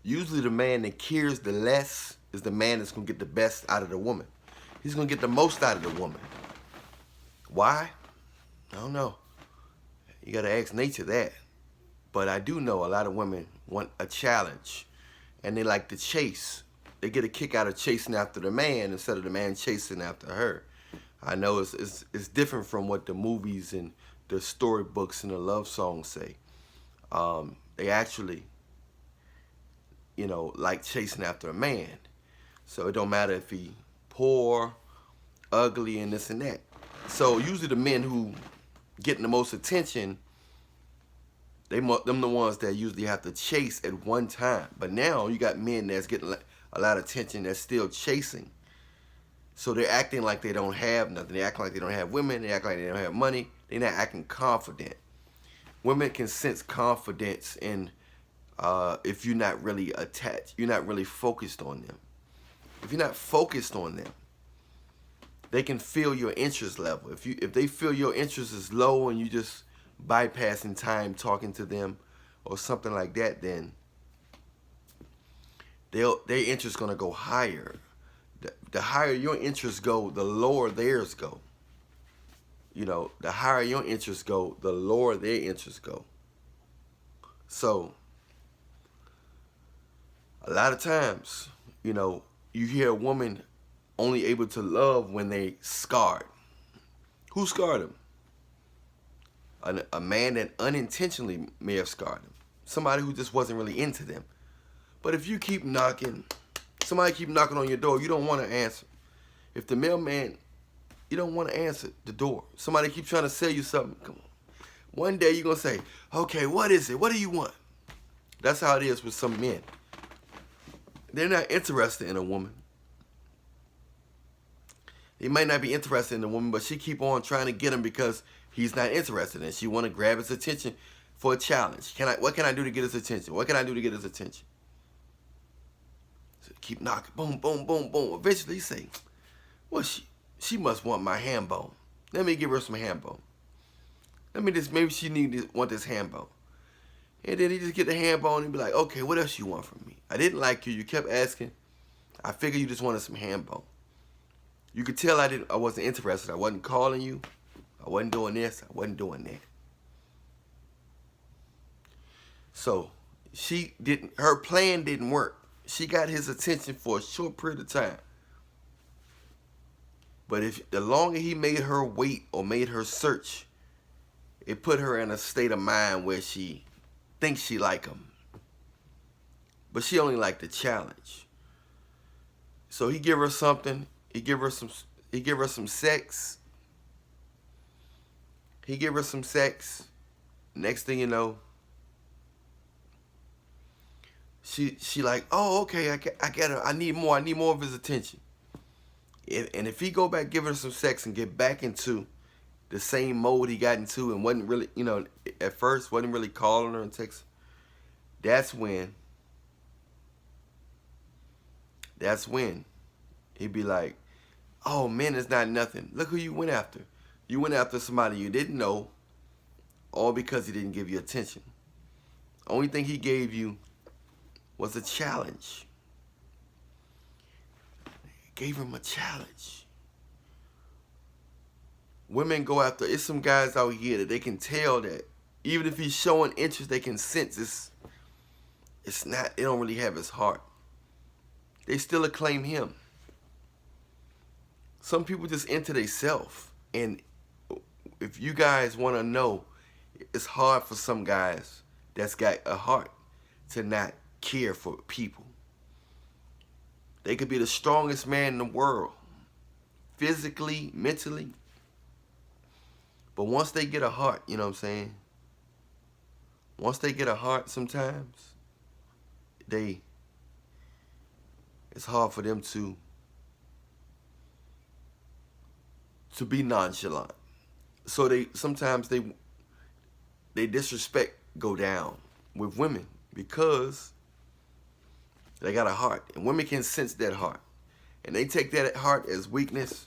Usually the man that cares the less is the man that's going to get the best out of the woman. He's going to get the most out of the woman. Why? I don't know. You got to ask nature that. But I do know a lot of women want a challenge, and they like to chase. They get a kick out of chasing after the man instead of the man chasing after her. I know it's different from what the movies and the storybooks and the love songs say. They actually, like chasing after a man. So it don't matter if he poor, ugly, and this and that. So usually the men who getting the most attention, them the ones that usually have to chase at one time. But now you got men that's getting a lot of attention that's still chasing. So they're acting like they don't have nothing. They act like they don't have women. They act like they don't have money. They're not acting confident. Women can sense confidence in if you're not really attached. You're not really focused on them. If you're not focused on them, they can feel your interest level. If they feel your interest is low and you just bypassing time talking to them or something like that, then their interest gonna go higher. The higher your interests go, the lower theirs go. The higher your interests go, the lower their interests go. So a lot of times, you hear a woman only able to love when they scarred. Who scarred them? A man that unintentionally may have scarred them. Somebody who just wasn't really into them. But if you keep knocking, somebody keep knocking on your door, you don't want to answer. If the mailman, you don't want to answer the door. Somebody keep trying to sell you something. Come on. One day you're going to say, okay, what is it? What do you want? That's how it is with some men. They're not interested in a woman. He might not be interested in the woman, but she keep on trying to get him because he's not interested, and she want to grab his attention for a challenge. What can I do to get his attention? What can I do to get his attention? So keep knocking, boom, boom, boom, boom. Eventually, he say, "Well, she must want my ham bone. Let me give her some ham bone. Maybe she want this ham bone." And then he just get the ham bone and be like, "Okay, what else you want from me? I didn't like you. You kept asking. I figured you just wanted some ham bone. You could tell I wasn't interested. I wasn't calling you. I wasn't doing this. I wasn't doing that." So her plan didn't work. She got his attention for a short period of time. But the longer he made her wait or made her search, it put her in a state of mind where she thinks she like him. But she only liked the challenge. So he give her something. He give her some sex. He give her some sex. Next thing you know, she like, "Oh, okay, I get her. I need more of his attention." And if he go back, give her some sex and get back into the same mode he got into and wasn't really, at first wasn't really calling her and texting, that's when he'd be like, "Oh, man, it's not nothing. Look who you went after. You went after somebody you didn't know, all because he didn't give you attention. Only thing he gave you was a challenge." Gave him a challenge. Women go after, it's some guys out here that they can tell that even if he's showing interest, they can sense it's not, they don't really have his heart. They still acclaim him. Some people just into themselves. And if you guys want to know, it's hard for some guys that's got a heart to not care for people. They could be the strongest man in the world, physically, mentally. But once they get a heart, you know what I'm saying? Once they get a heart sometimes, it's hard for them to be nonchalant. So sometimes they disrespect go down with women because they got a heart, and women can sense that heart, and they take that heart as weakness.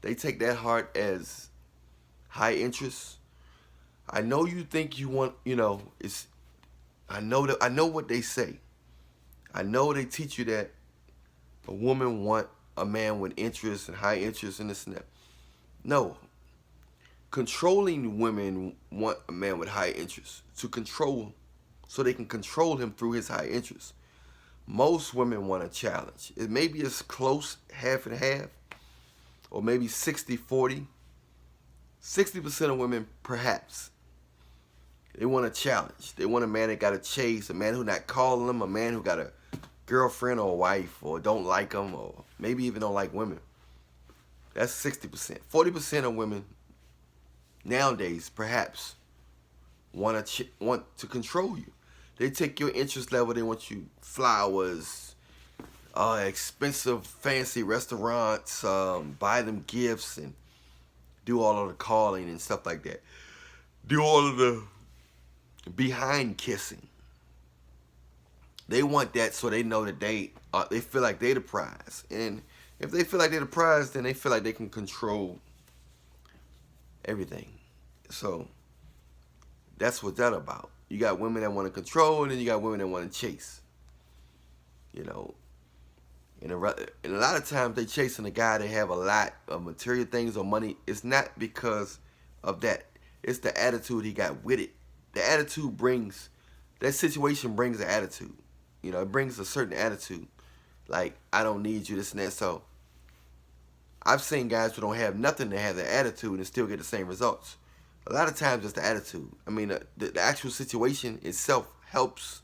They take that heart as high interest. I know you think you want, I know what they say. I know they teach you that a woman want a man with interest and high interest in this and that. No. Controlling women want a man with high interest to control, so they can control him through his high interest. Most women want a challenge. It may be as close half and half, or maybe 60-40. 60% of women, perhaps, they want a challenge. They want a man that got to chase, a man who not calling them, a man who got a girlfriend or a wife, or don't like them, or maybe even don't like women. That's 60%. 40% of women nowadays, perhaps, want to control you. They take your interest level. They want you flowers, expensive, fancy restaurants, buy them gifts, and do all of the calling and stuff like that. Do all of the behind kissing. They want that so they know that they feel like they're the prize. And if they feel like they're the prize, then they feel like they can control everything. So that's what that's about. You got women that want to control, and then you got women that want to chase. You know, and a lot of times they chasing a guy that have a lot of material things or money. It's not because of that. It's the attitude he got with it. The attitude brings, that situation brings an attitude. You know, it brings a certain attitude. Like, I don't need you, this and that. So I've seen guys who don't have nothing that have the attitude and still get the same results. A lot of times it's the attitude. I mean, the actual situation itself helps.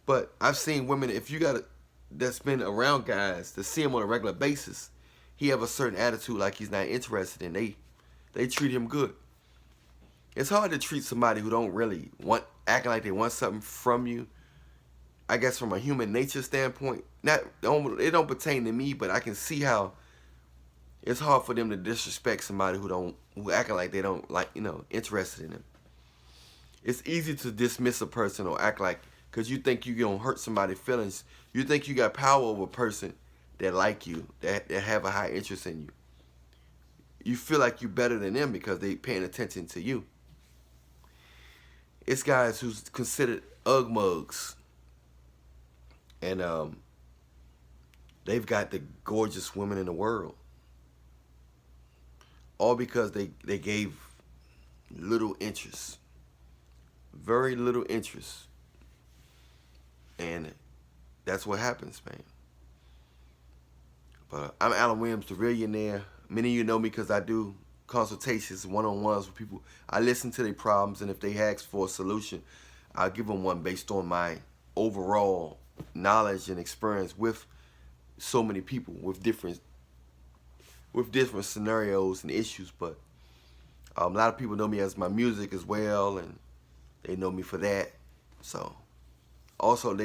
But I've seen women, if you got that's been around guys to see him on a regular basis, he have a certain attitude like he's not interested in. They treat him good. It's hard to treat somebody who don't really acting like they want something from you. I guess from a human nature standpoint, it don't pertain to me, but I can see how it's hard for them to disrespect somebody who acting like they don't like, interested in them. It's easy to dismiss a person or act like, because you think you gonna hurt somebody's feelings. You think you got power over a person that like you, that have a high interest in you. You feel like you're better than them because they paying attention to you. It's guys who's considered ug mugs. And they've got the gorgeous women in the world. All because they gave little interest. Very little interest. And that's what happens, man. But I'm Allan Williams, the Reallionaire. Many of you know me because I do consultations, one-on-ones with people. I listen to their problems, and if they ask for a solution, I'll give them one based on my overall knowledge and experience with so many people with different scenarios and issues. But a lot of people know me as my music as well, and they know me for that. So also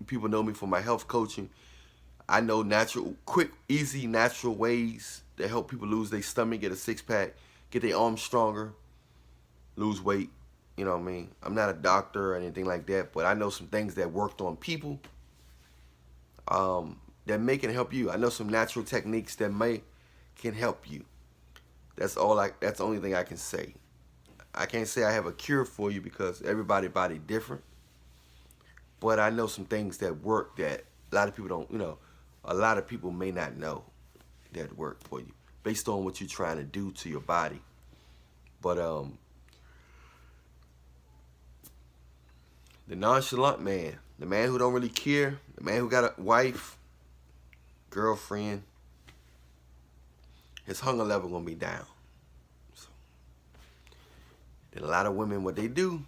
people know me for my health coaching. I know quick, easy, natural ways that help people lose their stomach, get a six-pack, get their arms stronger, lose weight. You know what I mean? I'm not a doctor or anything like that, but I know some things that worked on people that can help you. I know some natural techniques that can help you. That's the only thing I can say. I can't say I have a cure for you because everybody's body different. But I know some things that work that a lot of people don't, a lot of people may not know that work for you based on what you're trying to do to your body. But the nonchalant man, the man who don't really care, the man who got a wife, girlfriend, his hunger level gonna be down. So, and a lot of women, what they do,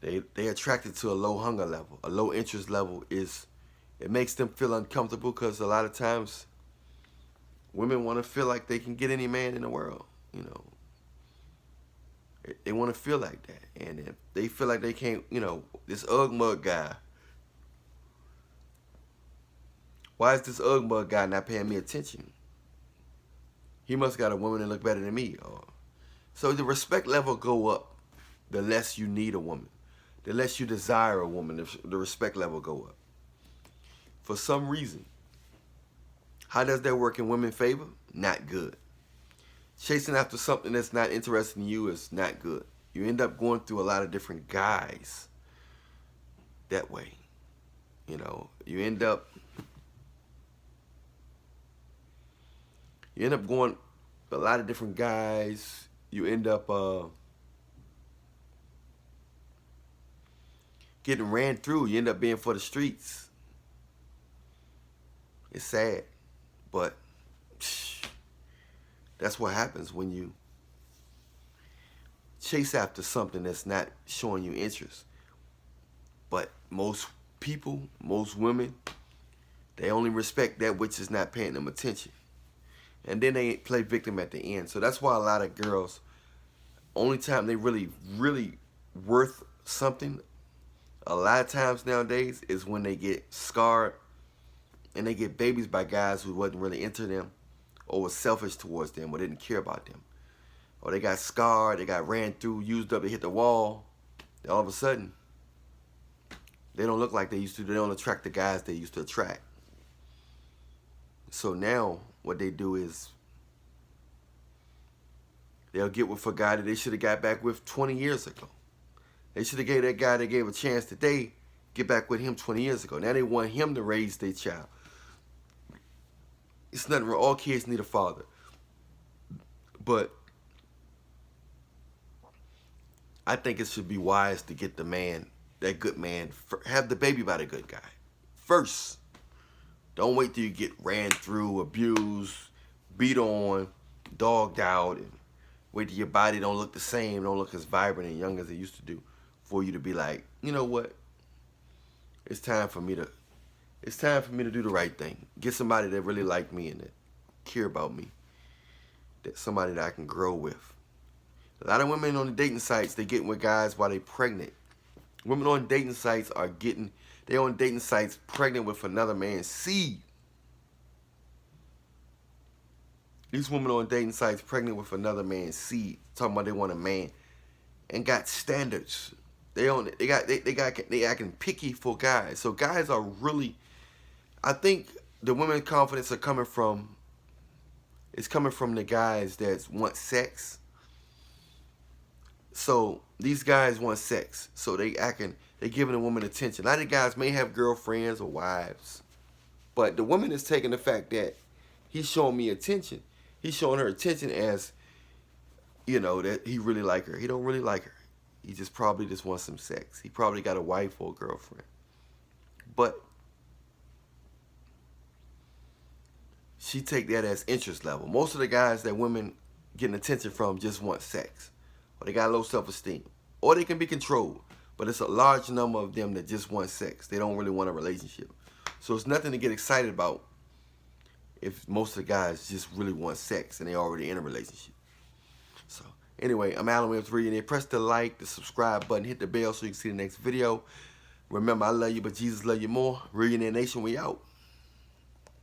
they attracted to a low hunger level, a low interest level. It makes them feel uncomfortable because a lot of times women want to feel like they can get any man in the world. They want to feel like that. And if they feel like they can't, this ug mug guy, why is this ug mug guy not paying me attention? He must got a woman that look better than me. So the respect level go up the less you need a woman. The less you desire a woman, the respect level go up. For some reason. How does that work in women's favor? Not good. Chasing after something that's not interested in you is not good. You end up going through a lot of different guys that way. You know, you end up going a lot of different guys. You end up getting ran through. You end up being for the streets. It's sad, but that's what happens when you chase after something that's not showing you interest. But most people, most women, they only respect that which is not paying them attention. And then they play victim at the end. So that's why a lot of girls, only time they really worth something, a lot of times nowadays, is when they get scarred and they get babies by guys who wasn't really into them or was selfish towards them or didn't care about them. Or they got scarred, they got ran through, used up, they hit the wall. Then all of a sudden, they don't look like they used to. They don't attract the guys they used to attract. So now what they do is they'll get with a guy that they should have got back with 20 years ago. They should have gave that guy they gave a chance today, get back with him 20 years ago. Now they want him to raise their child. It's nothing wrong. All kids need a father. But I think it should be wise to get the man, that good man, have the baby by the good guy first. Don't wait till you get ran through, abused, beat on, dogged out, and wait till your body don't look the same, don't look as vibrant and young as it used to do, for you to be like, you know what? It's time for me to do the right thing. Get somebody that really like me and that care about me. That somebody that I can grow with. A lot of women on the dating sites, they getting with guys while they pregnant. Women on dating sites they on dating sites pregnant with another man's seed. These women on dating sites pregnant with another man's seed, talking about they want a man, and got standards. They acting picky for guys. So guys are really, I think the women's confidence are coming from the guys that want sex. So these guys want sex. So they giving a woman attention. A lot of guys may have girlfriends or wives, but the woman is taking the fact that he's showing me attention. He's showing her attention as, you know, that he really like her. He don't really like her. He just probably just wants some sex. He probably got a wife or a girlfriend. But she take that as interest level. Most of the guys that women getting attention from just want sex. Or they got low self-esteem. Or they can be controlled. But it's a large number of them that just want sex. They don't really want a relationship. So it's nothing to get excited about if most of the guys just really want sex and they already in a relationship. So anyway, I'm Allan with Reallionaire. Press the like, the subscribe button, hit the bell so you can see the next video. Remember, I love you, but Jesus love you more. Reallionaire Nation, we out.